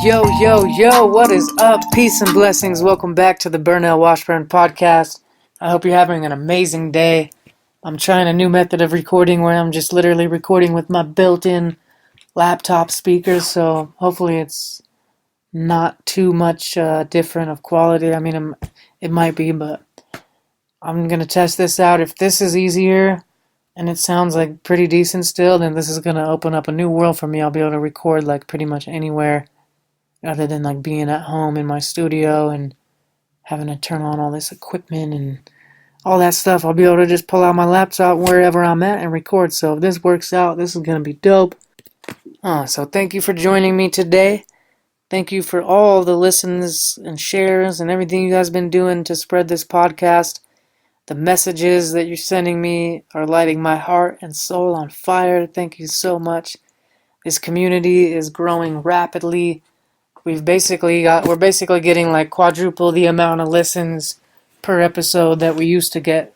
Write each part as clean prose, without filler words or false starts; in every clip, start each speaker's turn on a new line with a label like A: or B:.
A: Yo, what is up? Peace and blessings. Welcome back to the Burnell Washburn podcast. I hope you're having an amazing day. I'm trying a new method of recording where I'm just literally recording with my built-in laptop speakers, so hopefully it's not too much different of quality. I mean, it might be, but I'm going to test this out. If this is easier and it sounds like pretty decent still, then this is going to open up a new world for me. I'll be able to record like pretty much anywhere rather than like being at home in my studio and having to turn on all this equipment and all that stuff. I'll be able to just pull out my laptop wherever I'm at and record. So if this works out, this is going to be dope. So thank you for joining me today. Thank you for all the listens and shares and everything you guys been doing to spread this podcast. The messages that you're sending me are lighting my heart and soul on fire. Thank you so much. This community is growing rapidly. We're basically getting like quadruple the amount of listens per episode that we used to get.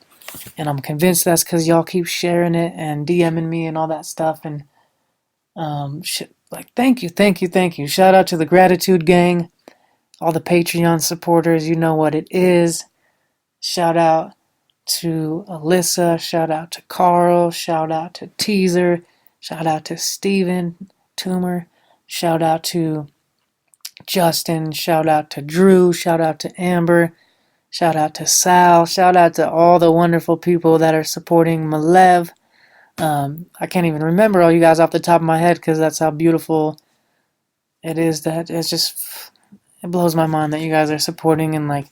A: And I'm convinced that's because y'all keep sharing it and DMing me and all that stuff. And thank you. Shout out to the Gratitude Gang, all the Patreon supporters. You know what it is. Shout out to Alyssa. Shout out to Carl. Shout out to Teaser. Shout out to Steven Toomer. Shout out to Justin, shout out to Drew, shout out to Amber, shout out to Sal, shout out to all the wonderful people that are supporting Malev. I can't even remember all you guys off the top of my head because that's how beautiful it is. That it blows my mind that you guys are supporting, and like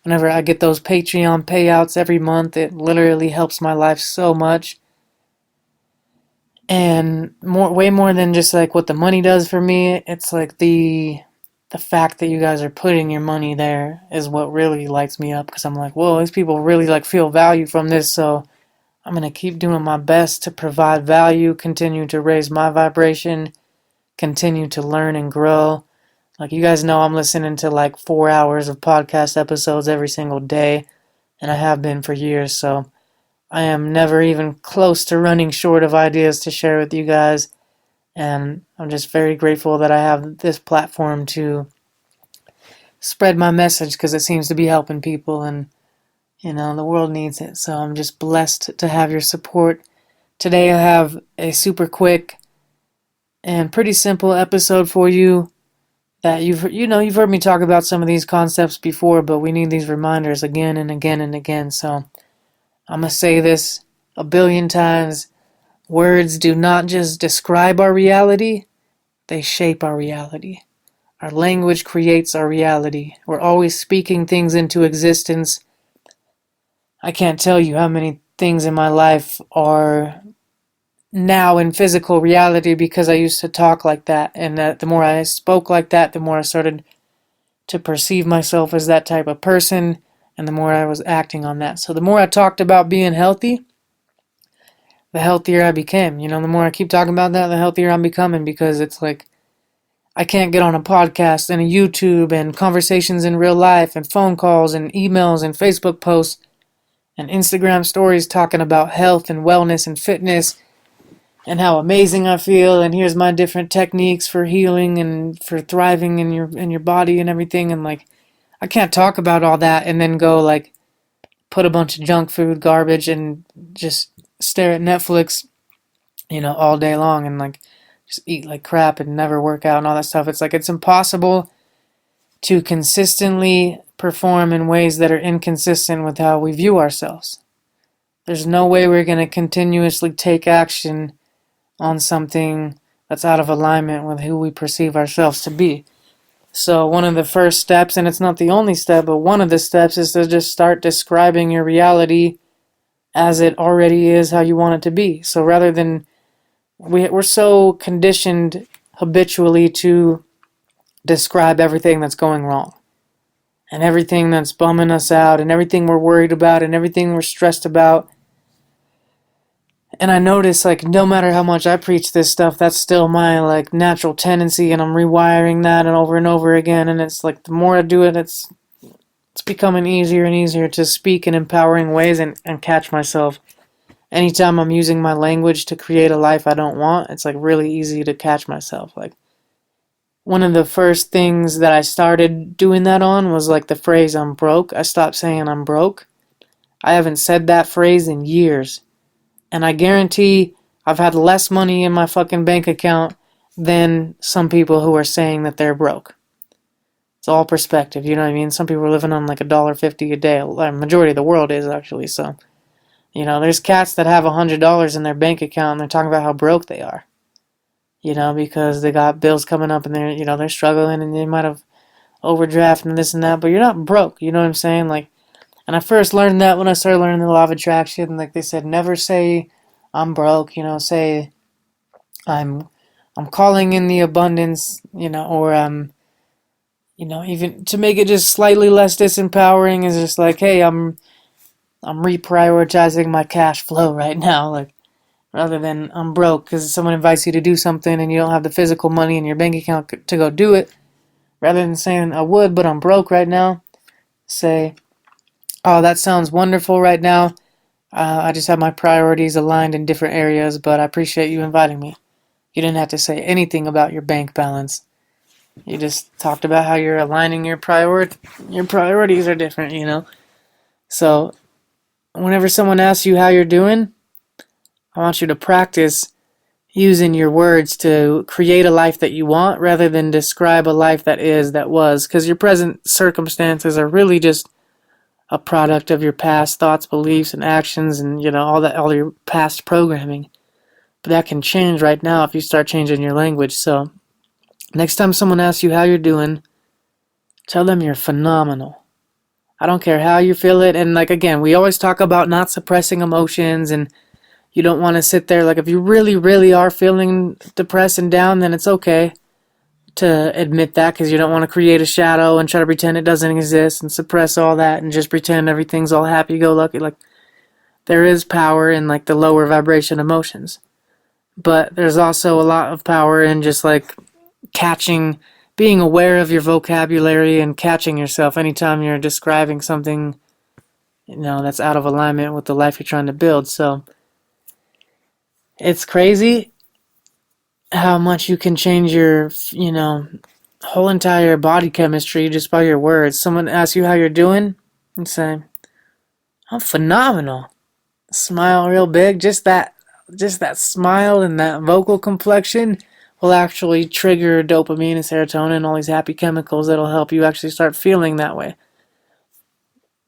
A: whenever I get those Patreon payouts every month, it literally helps my life so much. And way more than just like what the money does for me, it's like the fact that you guys are putting your money there is what really lights me up, because I'm like, whoa, these people really like feel value from this, so I'm going to keep doing my best to provide value, continue to raise my vibration, continue to learn and grow. Like, you guys know I'm listening to like 4 hours of podcast episodes every single day, and I have been for years, so I am never even close to running short of ideas to share with you guys. And I'm just very grateful that I have this platform to spread my message, because it seems to be helping people, and the world needs it. So I'm just blessed to have your support. Today I have a super quick and pretty simple episode for you that you've heard me talk about some of these concepts before, but we need these reminders again and again and again. So I'm going to say this a billion times. Words do not just describe our reality, they shape our reality. Our language creates our reality. We're always speaking things into existence. I can't tell you how many things in my life are now in physical reality because I used to talk like that. And the more I spoke like that, the more I started to perceive myself as that type of person, and the more I was acting on that. So the more I talked about being healthy, the healthier I became. The more I keep talking about that, the healthier I'm becoming, because it's like I can't get on a podcast and a YouTube and conversations in real life and phone calls and emails and Facebook posts and Instagram stories talking about health and wellness and fitness and how amazing I feel, and here's my different techniques for healing and for thriving in your body and everything. And like, I can't talk about all that and then go like put a bunch of junk food garbage and just stare at Netflix, all day long, and like just eat like crap and never work out and all that stuff. It's like, it's impossible to consistently perform in ways that are inconsistent with how we view ourselves. There's no way we're going to continuously take action on something that's out of alignment with who we perceive ourselves to be. So one of the first steps, and it's not the only step, but one of the steps is to just start describing your reality as it already is, how you want it to be. So rather than, we're so conditioned habitually to describe everything that's going wrong and everything that's bumming us out and everything we're worried about and everything we're stressed about. And I notice, like, no matter how much I preach this stuff, that's still my like natural tendency, and I'm rewiring that and over again. And it's like, the more I do it, it's becoming easier and easier to speak in empowering ways and catch myself. Anytime I'm using my language to create a life I don't want, it's like really easy to catch myself. Like, one of the first things that I started doing that on was like the phrase I'm broke. I stopped saying I'm broke. I haven't said that phrase in years. And I guarantee I've had less money in my fucking bank account than some people who are saying that they're broke. It's all perspective, you know what I mean? Some people are living on like $1.50 a day. The majority of the world is actually, so. There's cats that have $100 in their bank account and they're talking about how broke they are. Because they got bills coming up and they're struggling and they might have overdraft and this and that, but you're not broke, you know what I'm saying? And I first learned that when I started learning the law of attraction. Like they said, never say I'm broke, say I'm calling in the abundance, or even to make it just slightly less disempowering is just like, hey, I'm reprioritizing my cash flow right now, like rather than I'm broke because someone invites you to do something and you don't have the physical money in your bank account to go do it. Rather than saying I would, but I'm broke right now, say, oh, that sounds wonderful right now. I just have my priorities aligned in different areas, but I appreciate you inviting me. You didn't have to say anything about your bank balance. You just talked about how you're aligning your priorities are different. So whenever someone asks you how you're doing, I want you to practice using your words to create a life that you want rather than describe a life that was, because your present circumstances are really just a product of your past thoughts, beliefs, and actions, and all your past programming. But that can change right now if you start changing your language. So next time someone asks you how you're doing, tell them you're phenomenal. I don't care how you feel it. And again, we always talk about not suppressing emotions, and you don't want to sit there. If you really, really are feeling depressed and down, then it's okay to admit that, because you don't want to create a shadow and try to pretend it doesn't exist and suppress all that and just pretend everything's all happy-go-lucky. There is power in the lower vibration emotions, but there's also a lot of power in just being aware of your vocabulary and catching yourself anytime you're describing something that's out of alignment with the life you're trying to build. So it's crazy how much you can change your, whole entire body chemistry just by your words. Someone asks you how you're doing and say, I'm phenomenal. Smile real big. Just that smile and that vocal complexion will actually trigger dopamine and serotonin and all these happy chemicals that'll help you actually start feeling that way.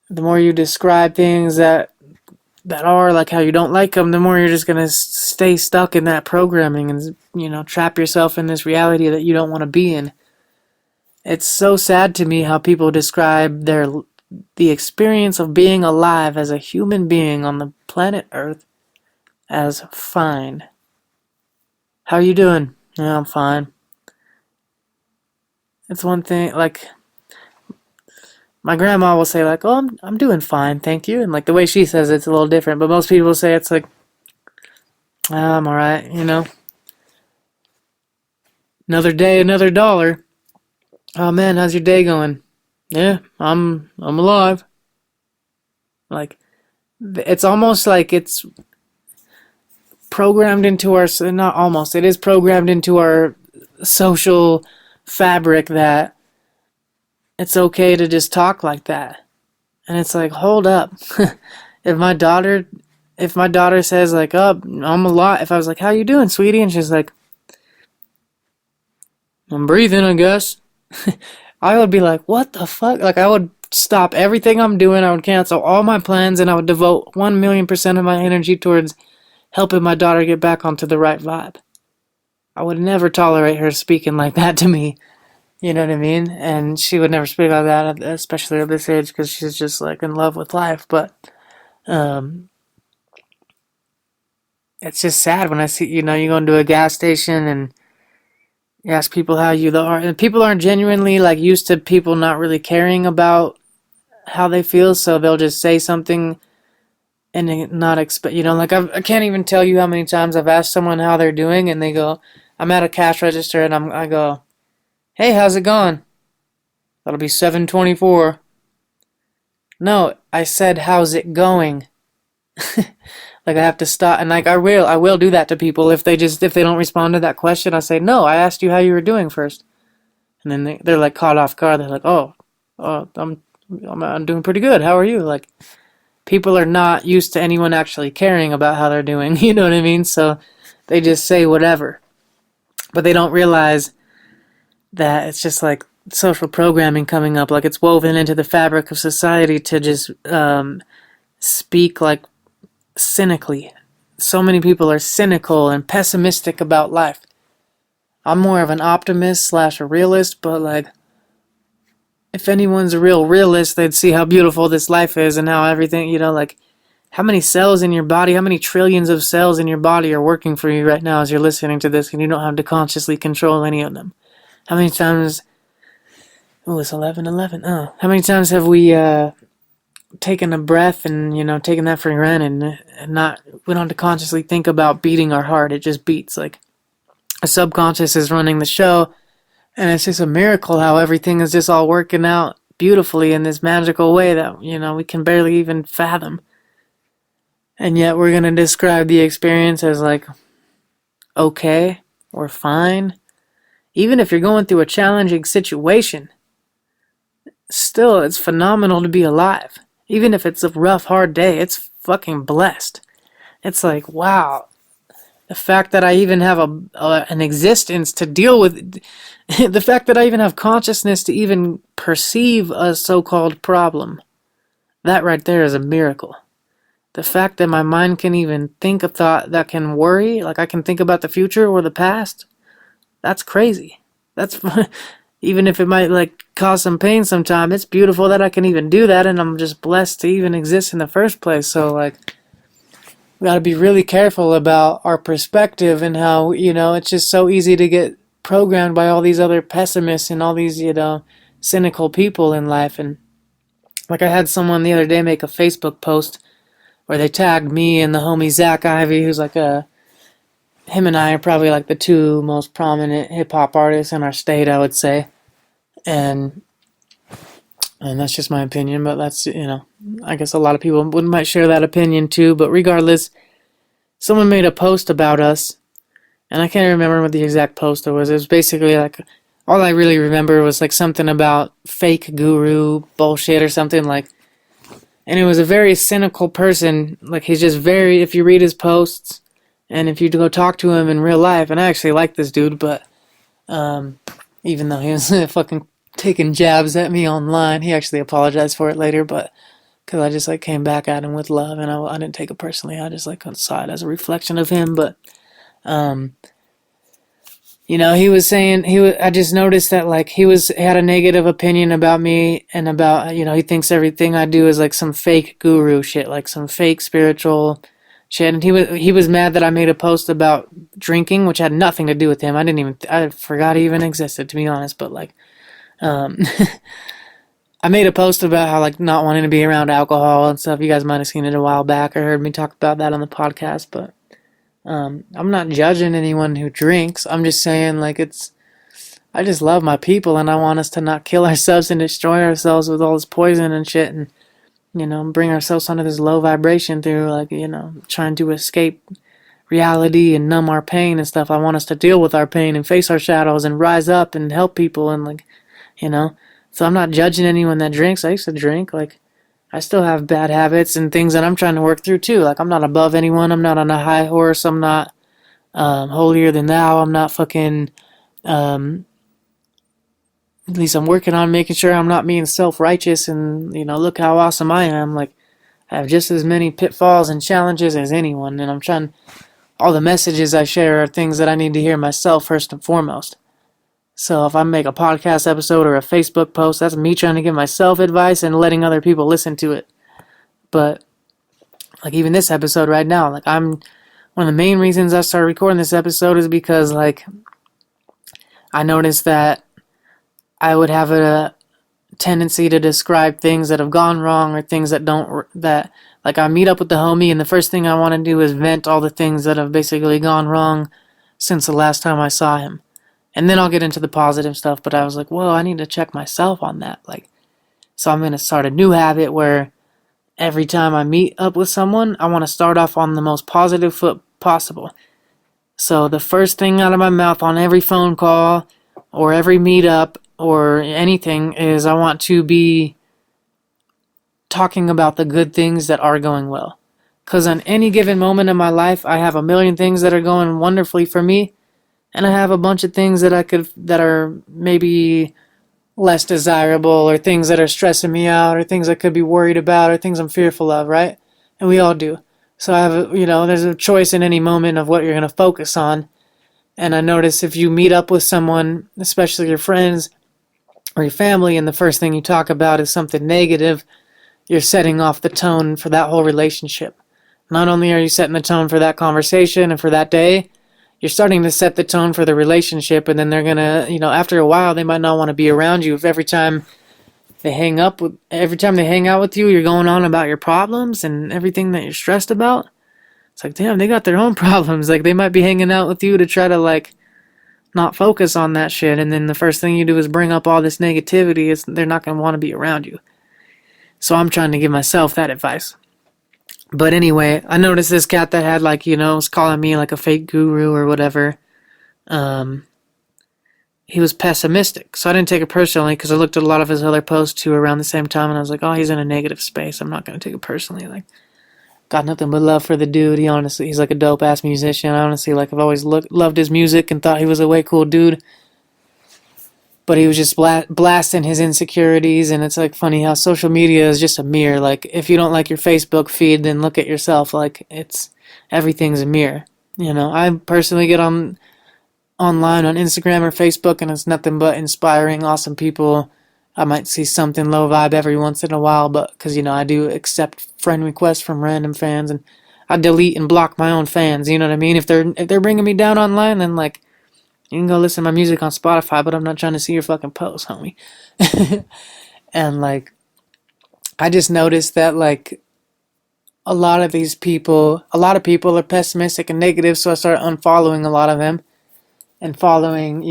A: The more you describe things that are how you don't like them, the more you're just going to stay stuck in that programming and, trap yourself in this reality that you don't want to be in. It's so sad to me how people describe the experience of being alive as a human being on the planet Earth as fine. How are you doing? Yeah, I'm fine. It's one thing, my grandma will say oh, I'm doing fine, thank you. And the way she says it's a little different, but most people say it's I'm alright, Another day, another dollar. Oh man, how's your day going? Yeah, I'm alive. It's almost it's programmed into our, not almost, it is programmed into our social fabric that it's okay to just talk like that. And it's hold up. if my daughter says oh, I'm alive, if I was how you doing, sweetie? And she's I'm breathing, I guess. I would be what the fuck? I would stop everything I'm doing, I would cancel all my plans, and I would devote 1,000,000% of my energy towards helping my daughter get back onto the right vibe. I would never tolerate her speaking like that to me. You know what I mean? And she would never speak like that, especially at this age, because she's just in love with life. But it's just sad when I see, you go into a gas station and you ask people how you are, and people aren't genuinely used to people not really caring about how they feel, so they'll just say something and not expect, I can't even tell you how many times I've asked someone how they're doing, and they go, I'm at a cash register, and I go, hey, how's it going? That'll be 7:24. No, I said, how's it going? I have to stop, and I will do that to people if they don't respond to that question. I say, no, I asked you how you were doing first. And then they're like caught off guard. They're like, I'm doing pretty good. How are you? Like, people are not used to anyone actually caring about how they're doing. You know what I mean? So they just say whatever. But they don't realize that it's just like social programming coming up. Like, it's woven into the fabric of society to just speak like cynically. So many people are cynical and pessimistic about life. I'm more of an optimist / a realist, but like, if anyone's a real realist, they'd see how beautiful this life is and how everything, like, how many cells in your body, how many trillions of cells in your body are working for you right now as you're listening to this, and you don't have to consciously control any of them. How many times, it's 11:11. Oh, how many times have we taken a breath and, taken that for granted, and we don't have to consciously think about beating our heart. It just beats. Like, a subconscious is running the show. And it's just a miracle how everything is just all working out beautifully in this magical way that, we can barely even fathom. And yet we're going to describe the experience as like, okay, or fine. Even if you're going through a challenging situation, still, it's phenomenal to be alive. Even if it's a rough, hard day, it's fucking blessed. It's like, wow. The fact that I even have an existence to deal with, the fact that I even have consciousness to even perceive a so-called problem, that right there is a miracle. The fact that my mind can even think a thought that can worry, like I can think about the future or the past, that's crazy. That's, even if it might like cause some pain sometime, it's beautiful that I can even do that, and I'm just blessed to even exist in the first place. So like, we got to be really careful about our perspective and how, it's just so easy to get programmed by all these other pessimists and all these, cynical people in life. And like, I had someone the other day make a Facebook post where they tagged me and the homie Zach Ivy, who's like him and I are probably like the two most prominent hip-hop artists in our state, I would say. And that's just my opinion, but that's, I guess a lot of people might share that opinion too. But regardless, someone made a post about us, and I can't remember what the exact post was. It was basically like, all I really remember was like something about fake guru bullshit or something like, and it was a very cynical person. Like, he's just very, if you read his posts, and if you go talk to him in real life, and I actually like this dude, but even though he was fucking taking jabs at me online, he actually apologized for it later, but because I just like came back at him with love, and I didn't take it personally. I just like saw it as a reflection of him. But he was saying, I just noticed that like he had a negative opinion about me, and about, he thinks everything I do is like some fake guru shit, like some fake spiritual shit. And he was mad that I made a post about drinking, which had nothing to do with him. I forgot he even existed, to be honest. But like, I made a post about how like not wanting to be around alcohol and stuff. You guys might have seen it a while back or heard me talk about that on the podcast, but I'm not judging anyone who drinks. I'm just saying like I just love my people, and I want us to not kill ourselves and destroy ourselves with all this poison and shit, and bring ourselves onto this low vibration through like, trying to escape reality and numb our pain and stuff. I want us to deal with our pain and face our shadows and rise up and help people, and like, so I'm not judging anyone that drinks. I used to drink. Like, I still have bad habits and things that I'm trying to work through too. Like, I'm not above anyone. I'm not on a high horse. I'm not holier than thou. I'm not fucking, at least I'm working on making sure I'm not being self-righteous and, look how awesome I am. Like, I have just as many pitfalls and challenges as anyone, and I'm trying, all the messages I share are things that I need to hear myself first and foremost. So if I make a podcast episode or a Facebook post, that's me trying to give myself advice and letting other people listen to it. But like, even this episode right now, like, one of the main reasons I started recording this episode is because like, I noticed that I would have a tendency to describe things that have gone wrong, or things that like, I meet up with the homie, and the first thing I want to do is vent all the things that have basically gone wrong since the last time I saw him. And then I'll get into the positive stuff, but I was like, whoa, I need to check myself on that. Like, so I'm going to start a new habit where every time I meet up with someone, I want to start off on the most positive foot possible. So the first thing out of my mouth on every phone call or every meetup or anything is I want to be talking about the good things that are going well. Because on any given moment in my life, I have a million things that are going wonderfully for me, and I have a bunch of things that are maybe less desirable, or things that are stressing me out, or things I could be worried about, or things I'm fearful of, right? And we all do. So I have, there's a choice in any moment of what you're going to focus on. And I notice if you meet up with someone, especially your friends or your family, and the first thing you talk about is something negative, you're setting off the tone for that whole relationship. Not only are you setting the tone for that conversation and for that day, you're starting to set the tone for the relationship, and then they're going to, after a while, they might not want to be around you if every time they hang out with you, you're going on about your problems and everything that you're stressed about. It's like, damn, they got their own problems. Like, they might be hanging out with you to try to, like, not focus on that shit, and then the first thing you do is bring up all this negativity. They're not going to want to be around you. So I'm trying to give myself that advice. But anyway, I noticed this cat that had, like, was calling me, like, a fake guru or whatever. He was pessimistic, so I didn't take it personally, because I looked at a lot of his other posts, too, around the same time, and I was like, oh, he's in a negative space. I'm not going to take it personally. Like, got nothing but love for the dude. He's like a dope-ass musician. I honestly, like, I've always loved his music and thought he was a way cool dude. But he was just blasting his insecurities, and it's, like, funny how social media is just a mirror. Like, if you don't like your Facebook feed, then look at yourself. Like, everything's a mirror. I personally get online on Instagram or Facebook, and it's nothing but inspiring, awesome people. I might see something low vibe every once in a while, but because, I do accept friend requests from random fans, and I delete and block my own fans, you know what I mean? If they're bringing me down online, then, like, you can go listen to my music on Spotify, but I'm not trying to see your fucking post, homie. And, like, I just noticed that, like, a lot of people are pessimistic and negative, so I started unfollowing a lot of them and following,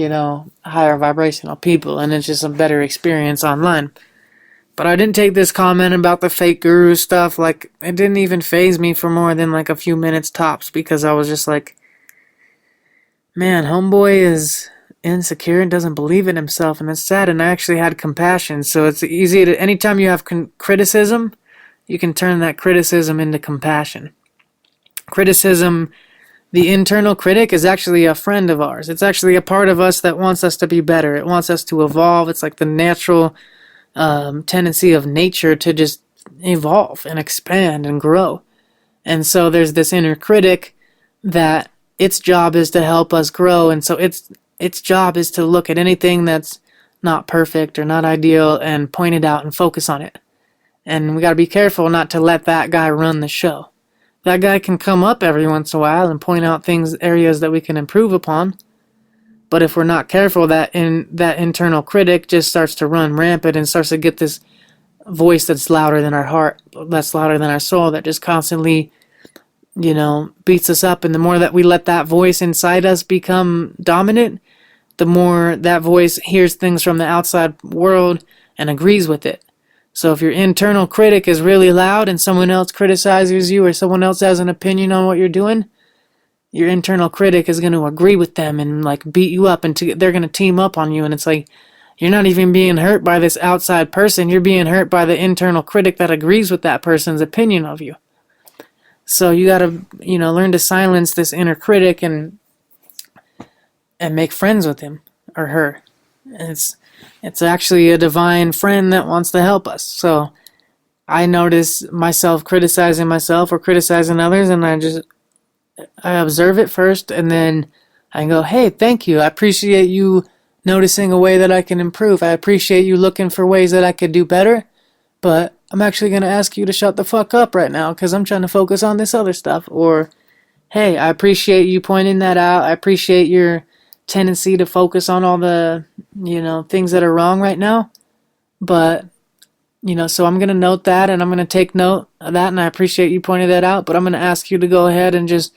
A: higher vibrational people, and it's just a better experience online. But I didn't take this comment about the fake guru stuff, like, it didn't even faze me for more than, like, a few minutes tops, because I was just like, man, homeboy is insecure and doesn't believe in himself, and it's sad, and I actually had compassion. So it's easy to, anytime you have criticism, you can turn that criticism into compassion. Criticism, the internal critic, is actually a friend of ours. It's actually a part of us that wants us to be better. It wants us to evolve. It's like the natural tendency of nature to just evolve and expand and grow. And so there's this inner critic that its job is to help us grow, and so its job is to look at anything that's not perfect or not ideal and point it out and focus on it. And we got to be careful not to let that guy run the show. That guy can come up every once in a while and point out areas that we can improve upon. But if we're not careful, that internal critic just starts to run rampant and starts to get this voice that's louder than our heart, that's louder than our soul, that just constantly, beats us up. And the more that we let that voice inside us become dominant, the more that voice hears things from the outside world and agrees with it. So if your internal critic is really loud and someone else criticizes you, or someone else has an opinion on what you're doing, your internal critic is going to agree with them and, like, beat you up, and they're going to team up on you. And it's like, you're not even being hurt by this outside person. You're being hurt by the internal critic that agrees with that person's opinion of you. So you got to, learn to silence this inner critic and make friends with him or her. It's actually a divine friend that wants to help us. So I notice myself criticizing myself or criticizing others, and I observe it first, and then I go, hey, thank you. I appreciate you noticing a way that I can improve. I appreciate you looking for ways that I could do better, but I'm actually going to ask you to shut the fuck up right now, because I'm trying to focus on this other stuff. Or, hey, I appreciate you pointing that out. I appreciate your tendency to focus on all the, things that are wrong right now. But, so I'm going to note that, and I'm going to take note of that, and I appreciate you pointing that out, but I'm going to ask you to go ahead and just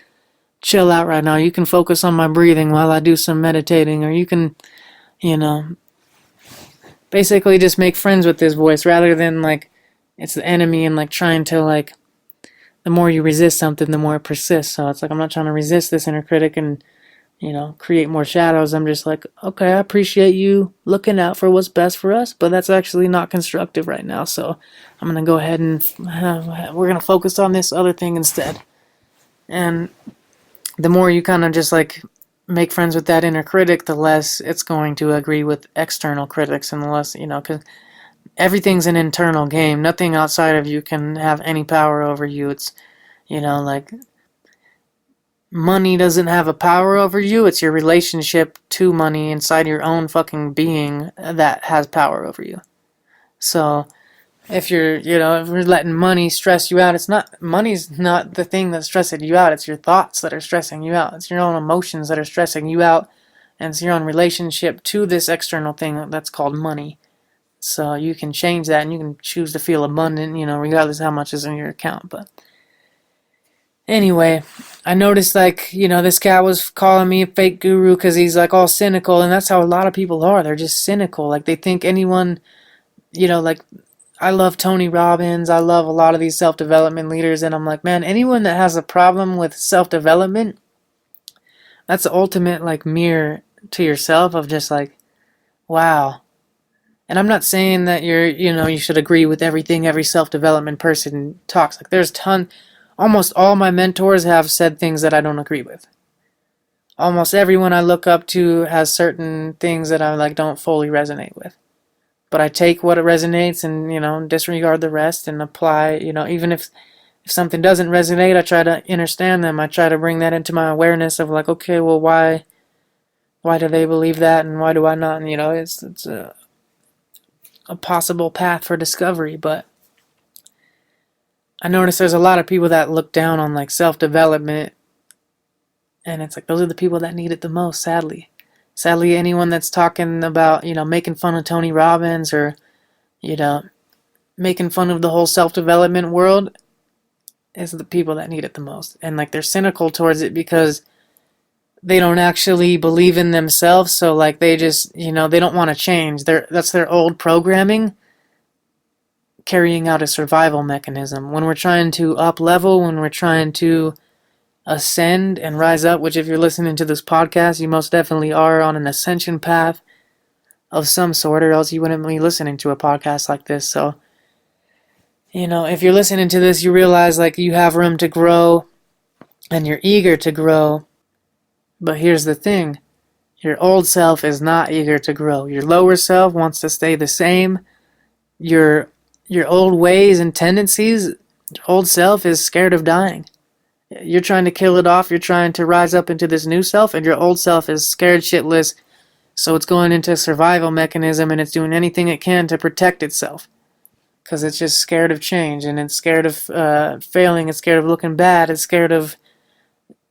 A: chill out right now. You can focus on my breathing while I do some meditating, or you can, basically just make friends with this voice, rather than, like, it's the enemy and, like, trying to, like, the more you resist something, the more it persists. So it's like, I'm not trying to resist this inner critic and create more shadows. I'm just like, okay, I appreciate you looking out for what's best for us, but that's actually not constructive right now. So I'm going to go ahead and we're going to focus on this other thing instead. And the more you kind of just like make friends with that inner critic, the less it's going to agree with external critics, and the less, because everything's an internal game. Nothing outside of you can have any power over you. It's, like money doesn't have a power over you. It's your relationship to money inside your own fucking being that has power over you. So if you're letting money stress you out, money's not the thing that's stressing you out. It's your thoughts that are stressing you out. It's your own emotions that are stressing you out, and it's your own relationship to this external thing that's called money. So you can change that, and you can choose to feel abundant, regardless of how much is in your account. But anyway, I noticed this guy was calling me a fake guru because he's like all cynical, and that's how a lot of people are. They're just cynical. Like they think anyone, I love Tony Robbins. I love a lot of these self-development leaders, and I'm like, man, anyone that has a problem with self-development, that's the ultimate mirror to yourself of just like, wow. And I'm not saying that you should agree with everything every self-development person talks. Like there's almost all my mentors have said things that I don't agree with. Almost everyone I look up to has certain things that I don't fully resonate with. But I take what resonates and, disregard the rest and apply, even if something doesn't resonate, I try to understand them. I try to bring that into my awareness of okay, well, why do they believe that and why do I not? And, it's a possible path for discovery. But I notice there's a lot of people that look down on self-development, and it's those are the people that need it the most, sadly. Sadly, anyone that's talking about, making fun of Tony Robbins or, making fun of the whole self-development world is the people that need it the most. And they're cynical towards it because they don't actually believe in themselves. So they just, they don't want to change. That's their old programming carrying out a survival mechanism. When we're trying to up level, when we're trying to ascend and rise up, which if you're listening to this podcast, you most definitely are on an ascension path of some sort, or else you wouldn't be listening to a podcast like this. So, if you're listening to this, you realize you have room to grow and you're eager to grow. But here's the thing. Your old self is not eager to grow. Your lower self wants to stay the same. Your old ways and tendencies, your old self is scared of dying. You're trying to kill it off. You're trying to rise up into this new self, and your old self is scared shitless. So it's going into a survival mechanism, and it's doing anything it can to protect itself. Because it's just scared of change, and it's scared of failing. It's scared of looking bad. It's scared of,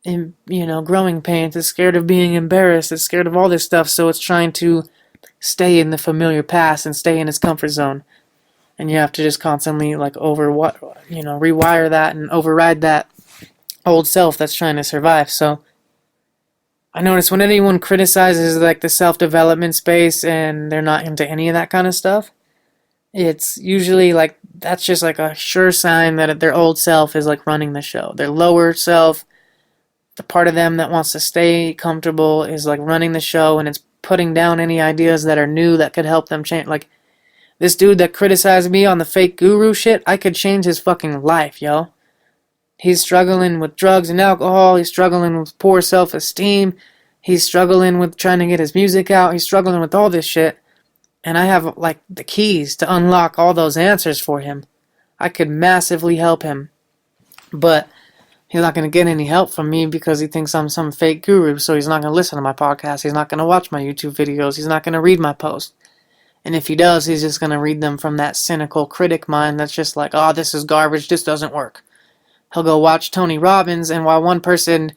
A: growing pains. It's scared of being embarrassed. It's scared of all this stuff. So it's trying to stay in the familiar past and stay in its comfort zone. And you have to just constantly rewire that and override that old self that's trying to survive. So I notice when anyone criticizes the self-development space and they're not into any of that kind of stuff, it's usually that's just a sure sign that their old self is running the show. Their lower self, the part of them that wants to stay comfortable, is running the show, and it's putting down any ideas that are new that could help them change. This dude that criticized me on the fake guru shit, I could change his fucking life, yo. He's struggling with drugs and alcohol. He's struggling with poor self-esteem. He's struggling with trying to get his music out. He's struggling with all this shit. And I have, the keys to unlock all those answers for him. I could massively help him. But he's not going to get any help from me because he thinks I'm some fake guru. So he's not going to listen to my podcast. He's not going to watch my YouTube videos. He's not going to read my posts. And if he does, he's just going to read them from that cynical critic mind that's just oh, this is garbage. This doesn't work. He'll go watch Tony Robbins, and while one person,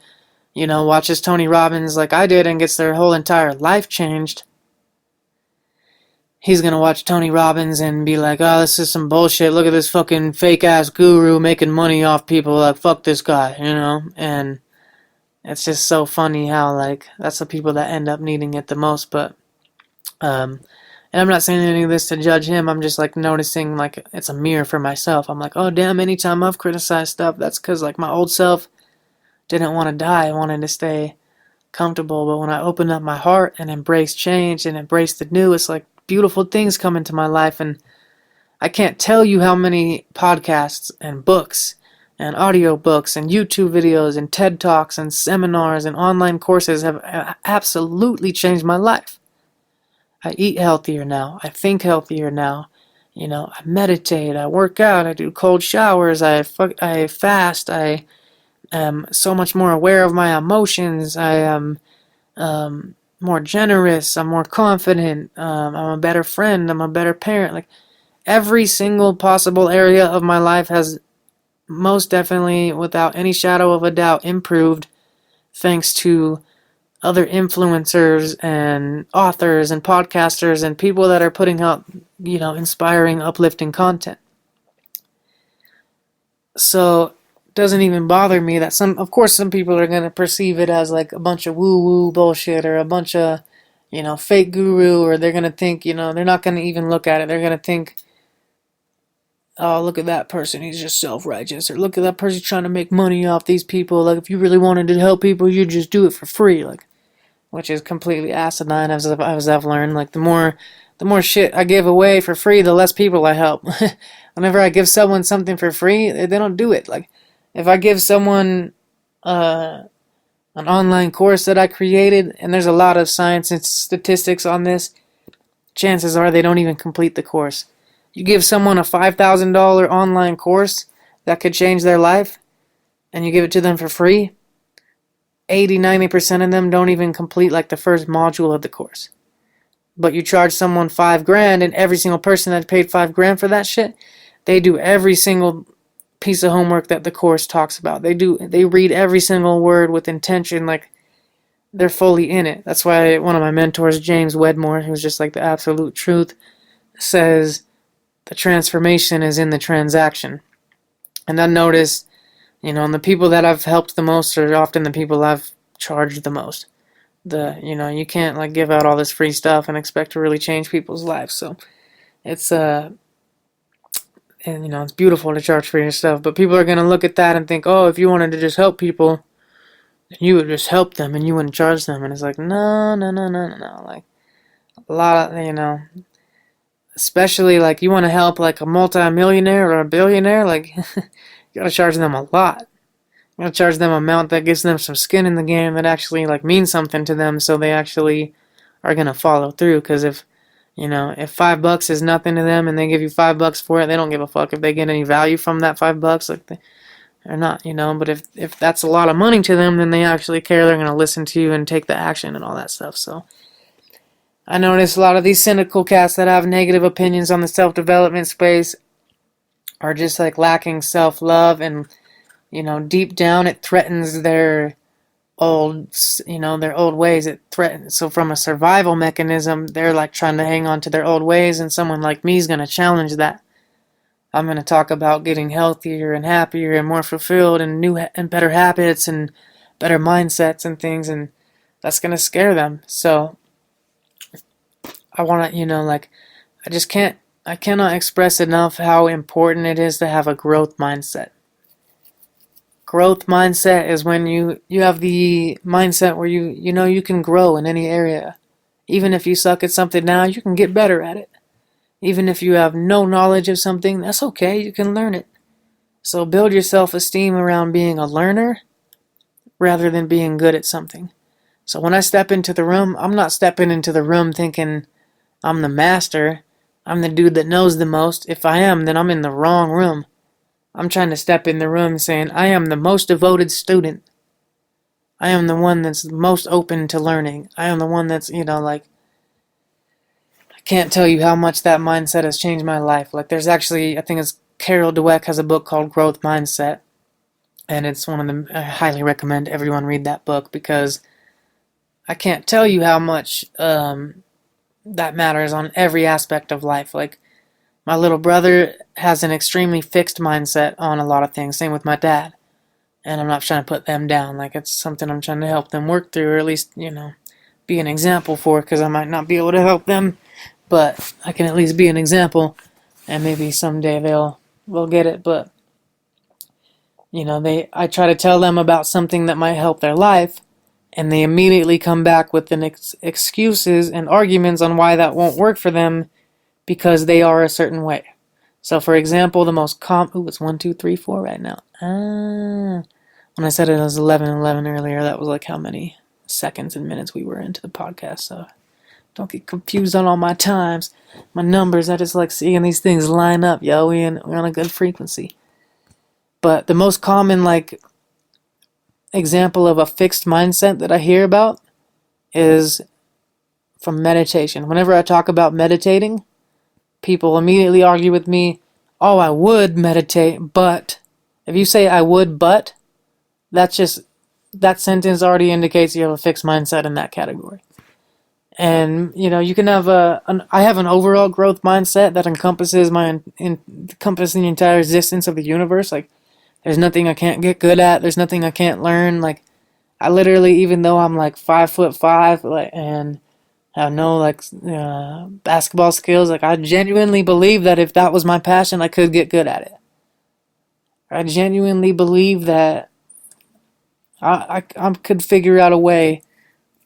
A: watches Tony Robbins like I did and gets their whole entire life changed, he's going to watch Tony Robbins and be like, oh, this is some bullshit. Look at this fucking fake-ass guru making money off people. Fuck this guy, And it's just so funny how, that's the people that end up needing it the most. But, and I'm not saying any of this to judge him. I'm just, noticing, it's a mirror for myself. I'm oh, damn, anytime I've criticized stuff, that's because, my old self didn't want to die. I wanted to stay comfortable. But when I open up my heart and embrace change and embrace the new, it's like beautiful things come into my life. And I can't tell you how many podcasts and books and audiobooks and YouTube videos and TED Talks and seminars and online courses have absolutely changed my life. I eat healthier now. I think healthier now. I meditate, I work out, I do cold showers, I fast, I am so much more aware of my emotions, I am more generous, I'm more confident, I'm a better friend, I'm a better parent. Like, every single possible area of my life has most definitely, without any shadow of a doubt, improved thanks to other influencers and authors and podcasters and people that are putting out, inspiring, uplifting content. So it doesn't even bother me that of course some people are going to perceive it as like a bunch of woo-woo bullshit or a bunch of, fake guru, or they're going to think, they're not going to even look at it. They're going to think, oh, look at that person, he's just self-righteous, or look at that person trying to make money off these people. Like, if you really wanted to help people, you'd just do it for free. Like, which is completely asinine, as I've learned. Like, the more shit I give away for free, the less people I help. Whenever I give someone something for free, they don't do it. Like, if I give someone an online course that I created, and there's a lot of science and statistics on this, chances are they don't even complete the course. You give someone a $5,000 online course that could change their life, and you give it to them for free, 80-90% of them don't even complete like the first module of the course. But you charge someone $5,000, and every single person that paid $5,000 for that shit, they do every single piece of homework that the course talks about. They read every single word with intention, like they're fully in it. That's why one of my mentors, James Wedmore, who's just like the absolute truth, says the transformation is in the transaction. And I notice, and the people that I've helped the most are often the people I've charged the most. You can't like give out all this free stuff and expect to really change people's lives. So it's it's beautiful to charge free and stuff, but people are gonna look at that and think, oh, if you wanted to just help people, you would just help them and you wouldn't charge them. And it's like, no. Like, a lot of, especially like you want to help like a multi-millionaire or a billionaire, like you gotta charge them a lot. You gotta charge them an amount that gives them some skin in the game, that actually like means something to them, so they actually are gonna follow through. Because if $5 is nothing to them and they give you $5 for it, they don't give a fuck if they get any value from that $5. Like, they're not, But if that's a lot of money to them, then they actually care. They're gonna listen to you and take the action and all that stuff. So I notice a lot of these cynical cats that have negative opinions on the self-development space are just like lacking self-love, and deep down it threatens their old ways. It threatens. So from a survival mechanism, they're like trying to hang on to their old ways, and someone like me is going to challenge that. I'm going to talk about getting healthier and happier and more fulfilled and new and better habits and better mindsets and things, and that's going to scare them. So I want to, I cannot express enough how important it is to have a growth mindset. Growth mindset is when you have the mindset where you can grow in any area. Even if you suck at something now, you can get better at it. Even if you have no knowledge of something, that's okay, you can learn it. So build your self-esteem around being a learner rather than being good at something. So when I step into the room, I'm not stepping into the room thinking I'm the master, I'm the dude that knows the most. If I am, then I'm in the wrong room. I'm trying to step in the room saying, I am the most devoted student. I am the one that's most open to learning. I am the one that's, I can't tell you how much that mindset has changed my life. Like, there's actually, I think it's Carol Dweck has a book called Growth Mindset. And it's one of them, I highly recommend everyone read that book, because I can't tell you how much that matters on every aspect of life. Like, my little brother has an extremely fixed mindset on a lot of things. Same with my dad. And I'm not trying to put them down. Like, it's something I'm trying to help them work through, or at least, be an example for, because I might not be able to help them, but I can at least be an example, and maybe someday they'll get it. But I try to tell them about something that might help their life, and they immediately come back with excuses and arguments on why that won't work for them because they are a certain way. So, for example, the most it's 1, 2, 3, 4 right now. When I said it was 11:11 earlier, that was like how many seconds and minutes we were into the podcast. So don't get confused on all my times, my numbers. I just like seeing these things line up. Yo, we're on a good frequency. But the most common like example of a fixed mindset that I hear about is from meditation. Whenever I talk about meditating, people immediately argue with me, oh, I would meditate, but if you say I would, but, that sentence already indicates you have a fixed mindset in that category. And, you can have I have an overall growth mindset that encompasses encompassing the entire existence of the universe. Like, there's nothing I can't get good at. There's nothing I can't learn. Like, I literally, even though I'm like 5'5", like, and have no basketball skills, like I genuinely believe that if that was my passion, I could get good at it. I genuinely believe that I could figure out a way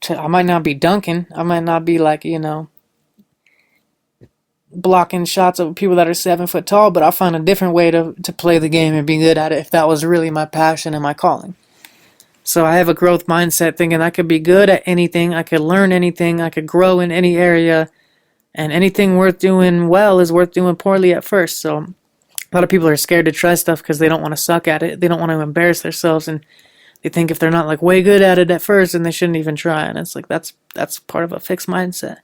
A: to. I might not be dunking. I might not be like blocking shots of people that are 7 foot tall, but I'll find a different way to play the game and be good at it if that was really my passion and my calling. So I have a growth mindset thinking I could be good at anything, I could learn anything, I could grow in any area, and anything worth doing well is worth doing poorly at first. So a lot of people are scared to try stuff because they don't want to suck at it. They don't want to embarrass themselves, and they think if they're not like way good at it at first, then they shouldn't even try. And it's like that's part of a fixed mindset.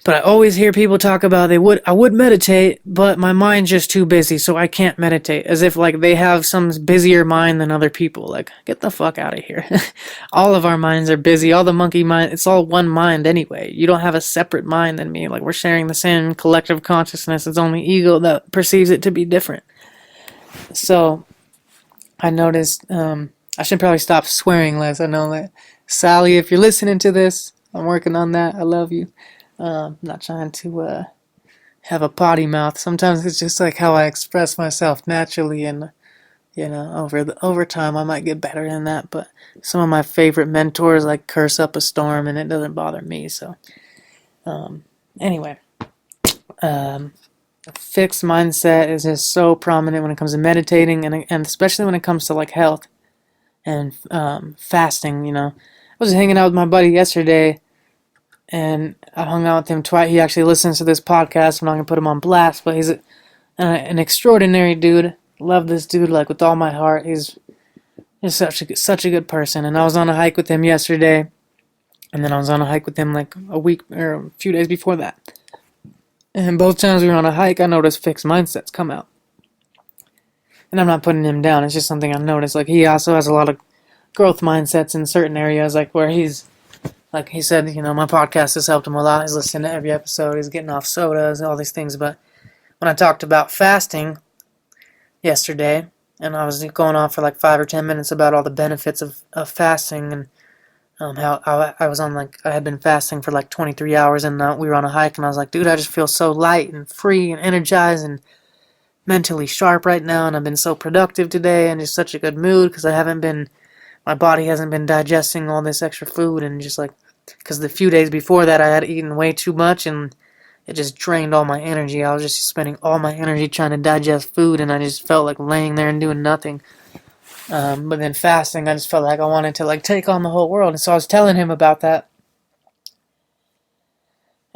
A: But I always hear people talk about I would meditate, but my mind's just too busy, so I can't meditate. As if like they have some busier mind than other people. Like, get the fuck out of here. All of our minds are busy. All the monkey mind, it's all one mind anyway. You don't have a separate mind than me. Like, we're sharing the same collective consciousness. It's only ego that perceives it to be different. So, I noticed, I should probably stop swearing less. I know that. Sally, if you're listening to this, I'm working on that. I love you. I'm not trying to have a potty mouth. Sometimes it's just like how I express myself naturally, and over time I might get better than that. But some of my favorite mentors like curse up a storm, and it doesn't bother me. So anyway, a fixed mindset is just so prominent when it comes to meditating, and especially when it comes to like health and fasting. I was hanging out with my buddy yesterday. And I hung out with him twice. He actually listens to this podcast. I'm not going to put him on blast, but he's an extraordinary dude. Love this dude like with all my heart. He's such a good person. And I was on a hike with him yesterday. And then I was on a hike with him like a week or a few days before that. And both times we were on a hike, I noticed fixed mindsets come out. And I'm not putting him down. It's just something I noticed. Like, he also has a lot of growth mindsets in certain areas, like where like he said, my podcast has helped him a lot. He's listening to every episode. He's getting off sodas and all these things. But when I talked about fasting yesterday, and I was going on for like 5 or 10 minutes about all the benefits of fasting, and how I had been fasting for like 23 hours, and we were on a hike, and I was like, dude, I just feel so light and free and energized and mentally sharp right now, and I've been so productive today, and just such a good mood because my body hasn't been digesting all this extra food, and just like, because the few days before that I had eaten way too much, and it just drained all my energy. I was just spending all my energy trying to digest food, and I just felt like laying there and doing nothing. But then fasting, I just felt like I wanted to like take on the whole world, and so I was telling him about that.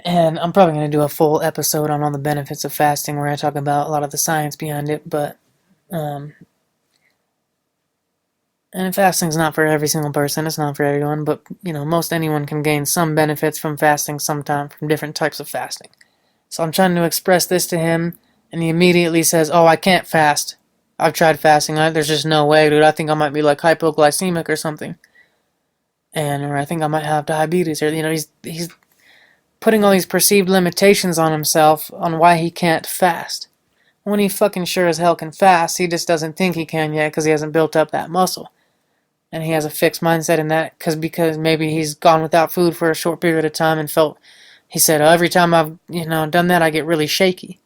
A: And I'm probably going to do a full episode on all the benefits of fasting where I talk about a lot of the science behind it, but and fasting's not for every single person, it's not for everyone, but, most anyone can gain some benefits from fasting sometime from different types of fasting. So I'm trying to express this to him, and he immediately says, oh, I can't fast. I've tried fasting, there's just no way, dude. I think I might be like hypoglycemic or something. Or I think I might have diabetes, or, he's putting all these perceived limitations on himself on why he can't fast. When he fucking sure as hell can fast, he just doesn't think he can yet because he hasn't built up that muscle. And he has a fixed mindset in that because maybe he's gone without food for a short period of time and he said, every time I've, done that, I get really shaky.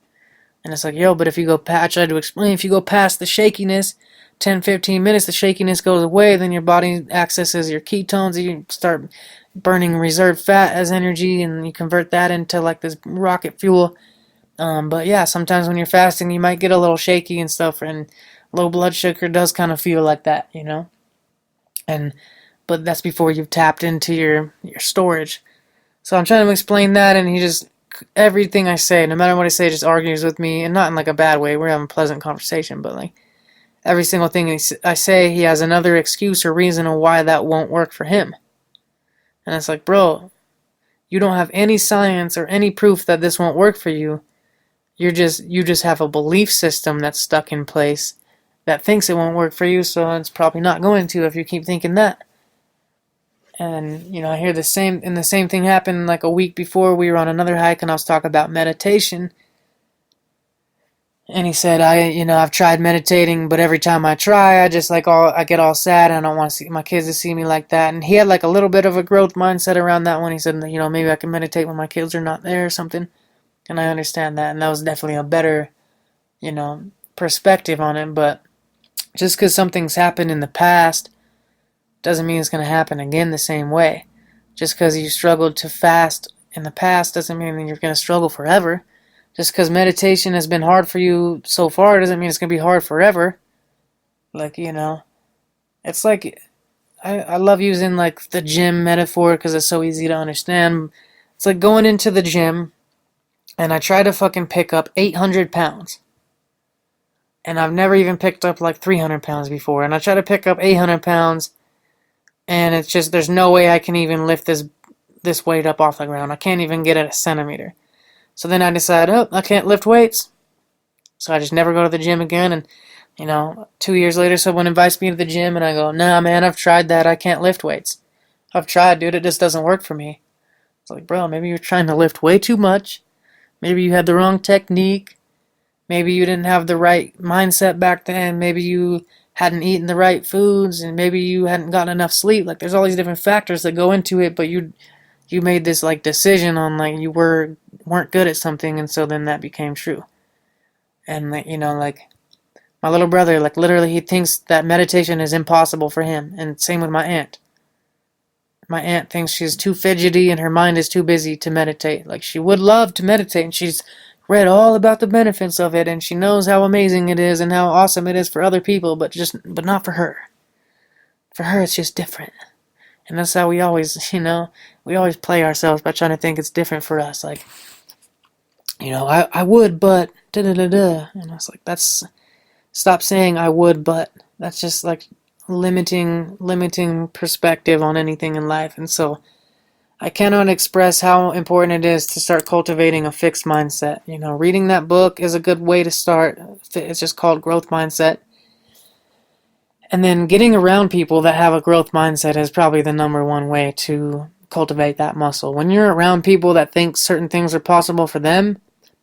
A: And it's like, but if you go past, I tried to explain, if you go past the shakiness, 10-15 minutes, the shakiness goes away, then your body accesses your ketones, you start burning reserved fat as energy, and you convert that into like this rocket fuel. But yeah, sometimes when you're fasting, you might get a little shaky and stuff, and low blood sugar does kind of feel like that, and but that's before you've tapped into your storage. So I'm trying to explain that, and he just, everything I say, no matter what I say, just argues with me, and not in like a bad way. We're having a pleasant conversation, but like every single thing I say, he has another excuse or reason of why that won't work for him. And it's like, bro, you don't have any science or any proof that this won't work for you. You just have a belief system that's stuck in place that thinks it won't work for you, so it's probably not going to if you keep thinking that. And I hear the same thing happened like a week before. We were on another hike, and I was talking about meditation. And he said, I've tried meditating, but every time I try, I get all sad, and I don't want to see my kids to see me like that. And he had like a little bit of a growth mindset around that one. He said, maybe I can meditate when my kids are not there or something. And I understand that, and that was definitely a better, perspective on it. But just because something's happened in the past doesn't mean it's going to happen again the same way. Just because you struggled to fast in the past doesn't mean that you're going to struggle forever. Just because meditation has been hard for you so far doesn't mean it's going to be hard forever. Like, it's like, I love using like the gym metaphor because it's so easy to understand. It's like going into the gym, and I try to fucking pick up 800 pounds. And I've never even picked up like 300 pounds before. And I try to pick up 800 pounds, and it's just, there's no way I can even lift this weight up off the ground. I can't even get it a centimeter. So then I decide, I can't lift weights. So I just never go to the gym again. And, 2 years later, someone invites me to the gym, and I go, nah, man, I've tried that. I can't lift weights. I've tried, dude. It just doesn't work for me. It's like, bro, maybe you're trying to lift way too much. Maybe you had the wrong technique. Maybe you didn't have the right mindset back then. Maybe you hadn't eaten the right foods, and maybe you hadn't gotten enough sleep. Like, there's all these different factors that go into it, but you made this like decision on like you weren't good at something, and so then that became true. And like, like my little brother, like literally he thinks that meditation is impossible for him, and same with my aunt. My aunt thinks she's too fidgety and her mind is too busy to meditate. Like, she would love to meditate, and she's read all about the benefits of it, and she knows how amazing it is and how awesome it is for other people, but not for her. For her, it's just different. And that's how we always, we always play ourselves by trying to think it's different for us. Like, I would, but da-da-da-da. And I was like, stop saying I would, but. That's just like limiting perspective on anything in life. And so I cannot express how important it is to start cultivating a fixed mindset. Reading that book is a good way to start. It's just called Growth Mindset. And then getting around people that have a growth mindset is probably the number one way to cultivate that muscle. When you're around people that think certain things are possible for them,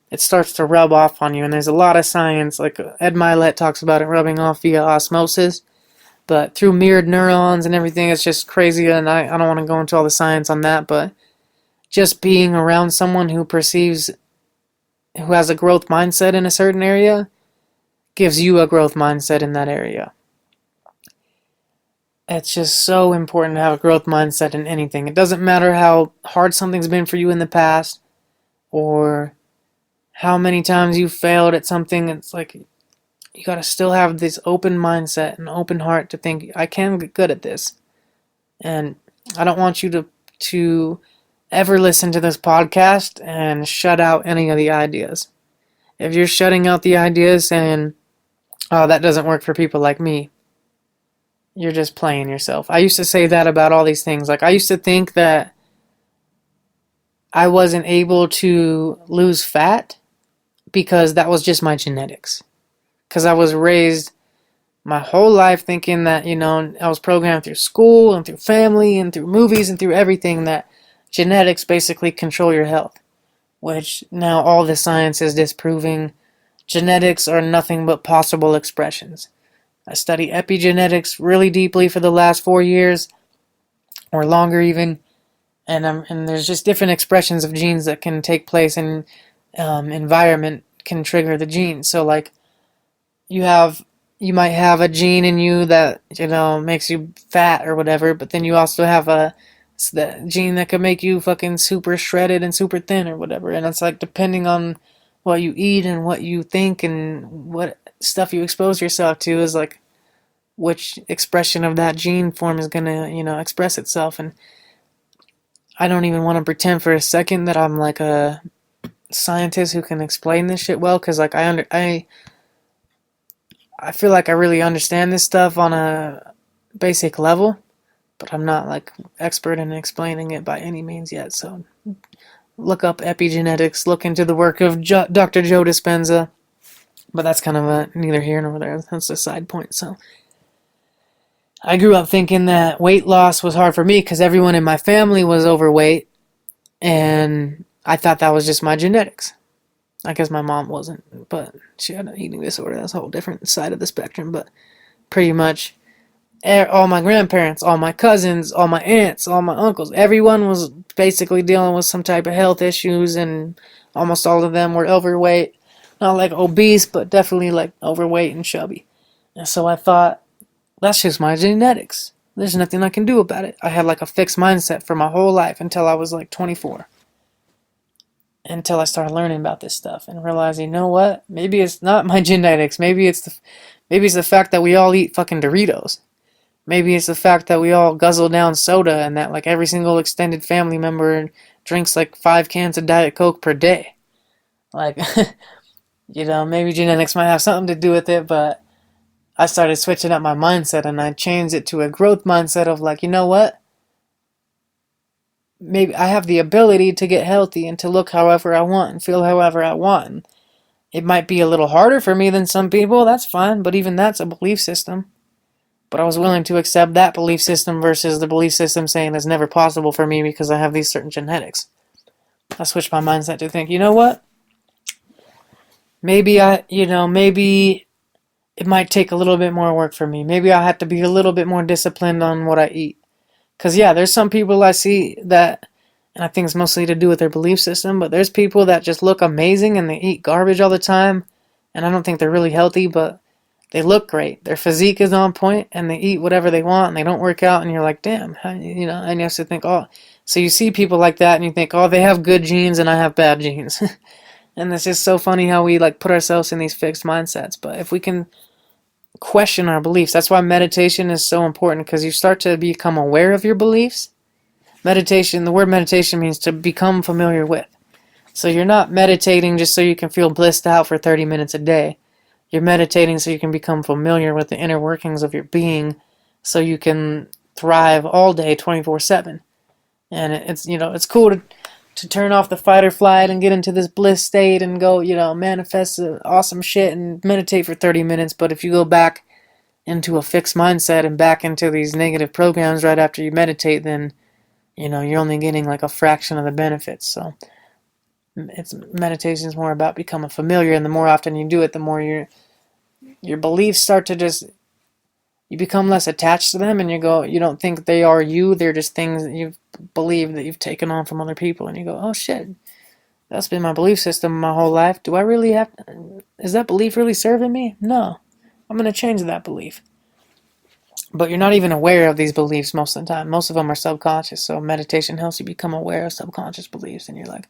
A: it starts to rub off on you. And there's a lot of science, like Ed Milet talks about it rubbing off via osmosis. But through mirrored neurons and everything, it's just crazy, and I don't want to go into all the science on that, but just being around someone who has a growth mindset in a certain area gives you a growth mindset in that area. It's just so important to have a growth mindset in anything. It doesn't matter how hard something's been for you in the past, or how many times you failed at something. It's like, you gotta still have this open mindset and open heart to think, I can get good at this. And I don't want you to ever listen to this podcast and shut out any of the ideas. If you're shutting out the ideas saying, oh, that doesn't work for people like me, you're just playing yourself. I used to say that about all these things. Like, I used to think that I wasn't able to lose fat because that was just my genetics. Because I was raised my whole life thinking that, I was programmed through school and through family and through movies and through everything that genetics basically control your health. Which now all the science is disproving. Genetics are nothing but possible expressions. I study epigenetics really deeply for the last 4 years, or longer even. And there's just different expressions of genes that can take place, and environment can trigger the genes. So like, you have you might have a gene in you that, you know, makes you fat or whatever, but then you also have the gene that could make you fucking super shredded and super thin or whatever. And it's like depending on what you eat and what you think and what stuff you expose yourself to is like which expression of that gene form is gonna, you know, express itself. And I don't even want to pretend for a second that I'm like a scientist who can explain this shit well, because like I feel like I really understand this stuff on a basic level, but I'm not like expert in explaining it by any means yet. So look up epigenetics, look into the work of Dr. Joe Dispenza, but that's kind of neither here nor there. That's a side point. So I grew up thinking that weight loss was hard for me because everyone in my family was overweight, and I thought that was just my genetics. I guess my mom wasn't, but she had an eating disorder. That's a whole different side of the spectrum. But pretty much all my grandparents, all my cousins, all my aunts, all my uncles, everyone was basically dealing with some type of health issues, and almost all of them were overweight. Not like obese, but definitely like overweight and chubby. And so I thought, that's just my genetics. There's nothing I can do about it. I had like a fixed mindset for my whole life until I was like 24. Until I started learning about this stuff and realized, you know what? Maybe it's not my genetics. Maybe it's the fact that we all eat fucking Doritos. Maybe it's the fact that we all guzzle down soda and that like every single extended family member drinks like 5 cans of Diet Coke per day. Like, you know, maybe genetics might have something to do with it, but I started switching up my mindset and I changed it to a growth mindset of like, you know what? Maybe I have the ability to get healthy and to look however I want and feel however I want. It might be a little harder for me than some people, that's fine, but even that's a belief system. But I was willing to accept that belief system versus the belief system saying it's never possible for me because I have these certain genetics. I switched my mindset to think, you know what? Maybe maybe it might take a little bit more work for me. Maybe I have to be a little bit more disciplined on what I eat. Because, yeah, there's some people I see that, and I think it's mostly to do with their belief system, but there's people that just look amazing and they eat garbage all the time, and I don't think they're really healthy, but they look great. Their physique is on point, and they eat whatever they want, and they don't work out, and you're like, damn, you know, and you have to think, oh, so you see people like that, and you think, oh, they have good genes, and I have bad genes. And it's just so funny how we, like, put ourselves in these fixed mindsets, but if we can question our beliefs. That's why meditation is so important, because you start to become aware of your beliefs. Meditation, the word meditation means to become familiar with. So you're not meditating just so you can feel blissed out for 30 minutes a day. You're meditating so you can become familiar with the inner workings of your being so you can thrive all day 24/7. And it's, you know, it's cool to turn off the fight or flight and get into this bliss state and go, you know, manifest awesome shit and meditate for 30 minutes. But if you go back into a fixed mindset and back into these negative programs right after you meditate, then, you know, you're only getting like a fraction of the benefits. So meditation is more about becoming familiar, and the more often you do it, the more your beliefs start to just, you become less attached to them, and you don't think they are you, they're just things that you've believed that you've taken on from other people, and you go, oh shit, that's been my belief system my whole life. Do I really have, is that belief really serving me? No. I'm going to change that belief. But you're not even aware of these beliefs most of the time. Most of them are subconscious, so meditation helps you become aware of subconscious beliefs, and you're like,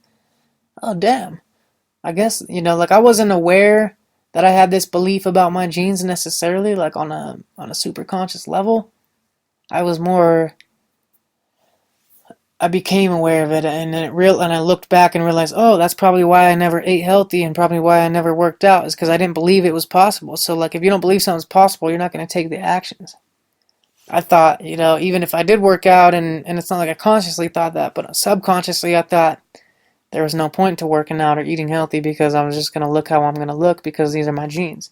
A: oh damn, I guess, you know, like I wasn't aware that I had this belief about my genes necessarily, like on a super conscious level. I was more, I became aware of it, and I looked back and realized, oh, that's probably why I never ate healthy, and probably why I never worked out, is because I didn't believe it was possible. So like, if you don't believe something's possible, you're not going to take the actions. I thought, you know, even if I did work out, and it's not like I consciously thought that, but subconsciously I thought there was no point to working out or eating healthy because I was just going to look how I'm going to look because these are my genes.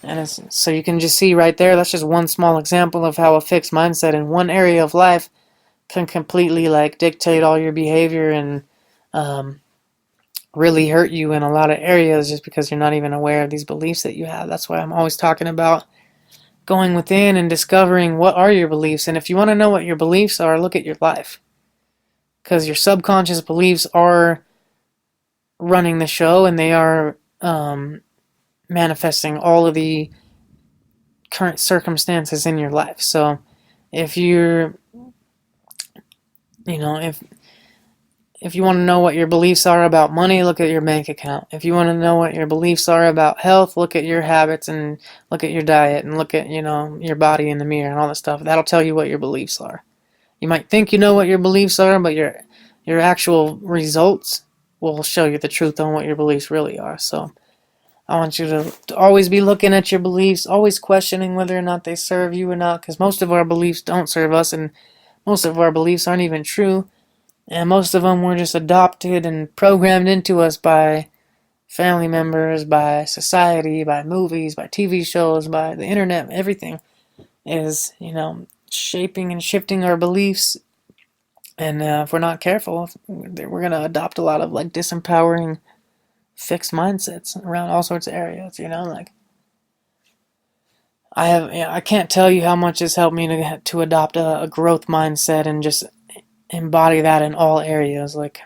A: And so you can just see right there, that's just one small example of how a fixed mindset in one area of life can completely like dictate all your behavior and really hurt you in a lot of areas just because you're not even aware of these beliefs that you have. That's why I'm always talking about going within and discovering what are your beliefs. And if you want to know what your beliefs are, look at your life. Because your subconscious beliefs are running the show, and they are manifesting all of the current circumstances in your life. So if you're, you know, if you want to know what your beliefs are about money, look at your bank account. If you want to know what your beliefs are about health, look at your habits and look at your diet and look at, your body in the mirror and all that stuff. That'll tell you what your beliefs are. You might think you know what your beliefs are, but your actual results will show you the truth on what your beliefs really are. So I want you to always be looking at your beliefs, always questioning whether or not they serve you or not, because most of our beliefs don't serve us, and most of our beliefs aren't even true. And most of them were just adopted and programmed into us by family members, by society, by movies, by TV shows, by the internet. Everything is, shaping and shifting our beliefs. And if we're not careful, we're going to adopt a lot of like disempowering, fixed mindsets around all sorts of areas. Like I can't tell you how much it's helped me to adopt a growth mindset and just embody that in all areas. Like,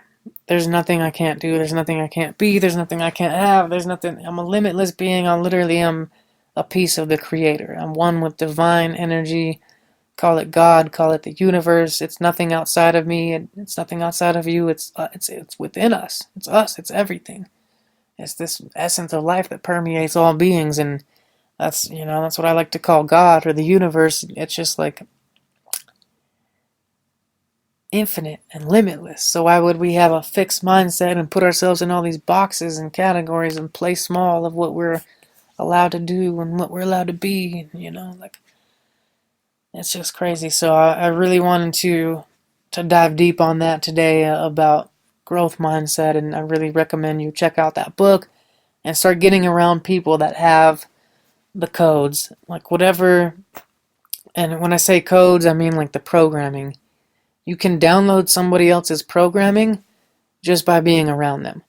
A: there's nothing I can't do, there's nothing I can't be, there's nothing I can't have, there's nothing. I'm a limitless being. I literally am a piece of the Creator. I'm one with divine energy. Call it God, call it the universe. It's nothing outside of me. It's nothing outside of you. It's within us. It's us. It's everything. It's this essence of life that permeates all beings, and that's what I like to call God or the universe. It's just like infinite and limitless. So why would we have a fixed mindset and put ourselves in all these boxes and categories and play small of what we're allowed to do and what we're allowed to be? Like, it's just crazy. So I really wanted to dive deep on that today, about growth mindset, and I really recommend you check out that book and start getting around people that have the codes, like whatever. And when I say codes, I mean like the programming. You can download somebody else's programming just by being around them.